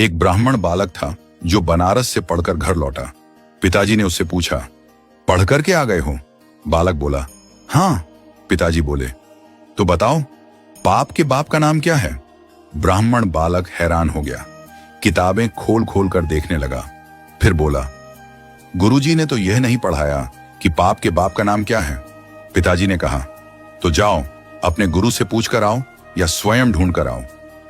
एक ब्राह्मण बालक था जो बनारस से पढ़कर घर लौटा। पिताजी ने उससे पूछा, पढ़कर के आ गए हो? बालक बोला, हाँ। पिताजी बोले, तो बताओ पाप के बाप का नाम क्या है? ब्राह्मण बालक हैरान हो गया, किताबें खोल खोल कर देखने लगा। फिर बोला, गुरुजी ने तो यह नहीं पढ़ाया कि पाप के बाप का नाम क्या है। पिताजी ने कहा, तो जाओ अपने गुरु से पूछ कर आओ या स्वयं ढूंढ कर आओ,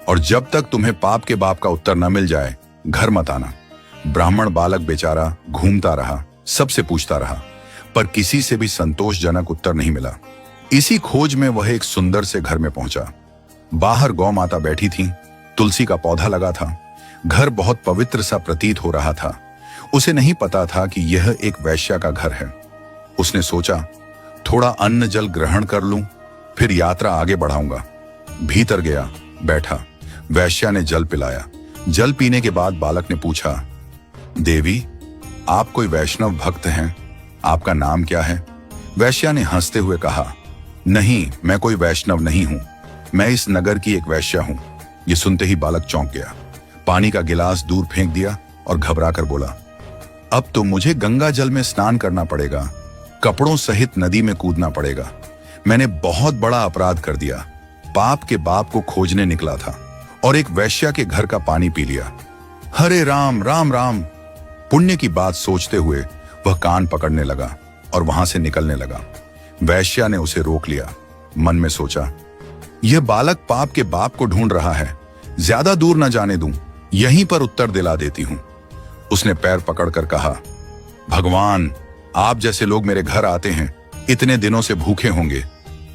और जब तक तुम्हें पाप के बाप का उत्तर न मिल जाए घर मत आना। ब्राह्मण बालक बेचारा घूमता रहा, सबसे पूछता रहा, पर किसी से भी संतोषजनक उत्तर नहीं मिला। इसी खोज में वह एक सुंदर से घर में पहुंचा। बाहर गौ माता बैठी थी, तुलसी का पौधा लगा था। घर बहुत पवित्र सा प्रतीत हो रहा था। उसे नहीं पता था कि यह एक वैश्या का घर है। उसने सोचा, थोड़ा अन्न जल ग्रहण कर लूं, फिर यात्रा आगे बढ़ाऊंगा। भीतर गया, बैठा। वैश्या ने जल पिलाया। जल पीने के बाद बालक ने पूछा, देवी, आप कोई वैष्णव भक्त हैं? आपका नाम क्या है? वैश्या ने हंसते हुए कहा, नहीं, मैं कोई वैष्णव नहीं हूं, मैं इस नगर की एक वैश्या हूं। यह सुनते ही बालक चौंक गया, पानी का गिलास दूर फेंक दिया और घबराकर बोला, अब तो मुझे गंगा जल में स्नान करना पड़ेगा, कपड़ों सहित नदी में कूदना पड़ेगा। मैंने बहुत बड़ा अपराध कर दिया। पाप के बाप को खोजने निकला था और एक वैश्या के घर का पानी पी लिया। हरे राम राम राम। पुण्य की बात सोचते हुए वह कान पकड़ने लगा और वहां से निकलने लगा। वैश्या ने उसे रोक लिया। मन में सोचा, यह बालक पाप के बाप को ढूंढ रहा है, ज्यादा दूर न जाने दूं, यहीं पर उत्तर दिला देती हूं। उसने पैर पकड़कर कहा, भगवान, आप जैसे लोग मेरे घर आते हैं, इतने दिनों से भूखे होंगे,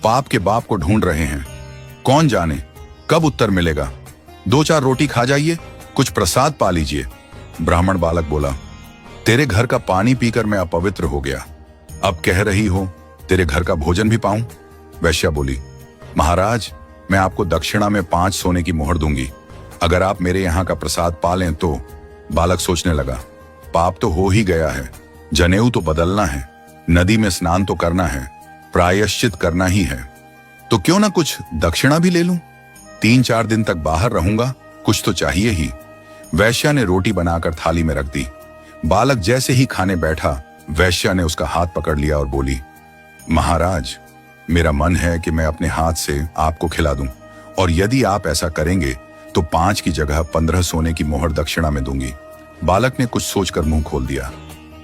पाप के बाप को ढूंढ रहे हैं, कौन जाने कब उत्तर मिलेगा। 2-4 रोटी खा जाइए, कुछ प्रसाद पा लीजिए। ब्राह्मण बालक बोला, तेरे घर का पानी पीकर मैं अपवित्र हो गया, अब कह रही हो तेरे घर का भोजन भी पाऊं? वैश्या बोली, महाराज, मैं आपको दक्षिणा में 5 सोने की मोहर दूंगी, अगर आप मेरे यहाँ का प्रसाद पा लें तो। बालक सोचने लगा, पाप तो हो ही गया है, जनेऊ तो बदलना है, नदी में स्नान तो करना है, प्रायश्चित करना ही है, तो क्यों ना कुछ दक्षिणा भी ले लूं? 3-4 दिन तक बाहर रहूंगा, कुछ तो चाहिए ही। वैश्या ने रोटी बनाकर थाली में रख दी। बालक जैसे ही खाने बैठा, वैश्या ने उसका हाथ पकड़ लिया और बोली, महाराज, मेरा मन है कि मैं अपने हाथ से आपको खिला दूं, और यदि आप ऐसा करेंगे तो 5 की जगह 15 सोने की मोहर दक्षिणा में दूंगी। बालक ने कुछ सोचकर मुंह खोल दिया,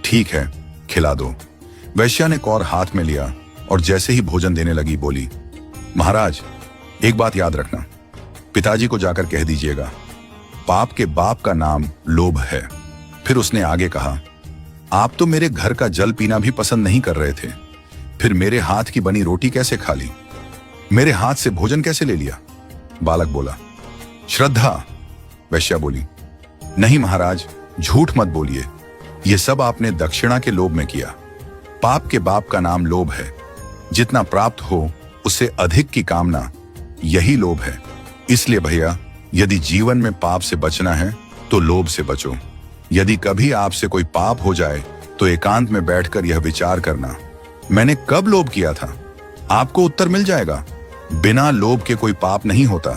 ठीक है, खिला दो। वैश्या ने कौर हाथ में लिया और जैसे ही भोजन देने लगी बोली, महाराज, एक बात याद रखना, पिताजी को जाकर कह दीजिएगा, पाप के बाप का नाम लोभ है। फिर उसने आगे कहा, आप तो मेरे घर का जल पीना भी पसंद नहीं कर रहे थे, फिर मेरे हाथ की बनी रोटी कैसे खा ली? मेरे हाथ से भोजन कैसे ले लिया? बालक बोला, श्रद्धा। वैश्या बोली, नहीं महाराज, झूठ मत बोलिए, यह सब आपने दक्षिणा के लोभ में किया। पाप के बाप का नाम लोभ है, जितना प्राप्त हो उससे अधिक की कामना, यही लोभ है। इसलिए भैया, यदि जीवन में पाप से बचना है तो लोभ से बचो। यदि कभी आपसे कोई पाप हो जाए तो एकांत में बैठकर यह विचार करना, मैंने कब लोभ किया था? आपको उत्तर मिल जाएगा। बिना लोभ के कोई पाप नहीं होता।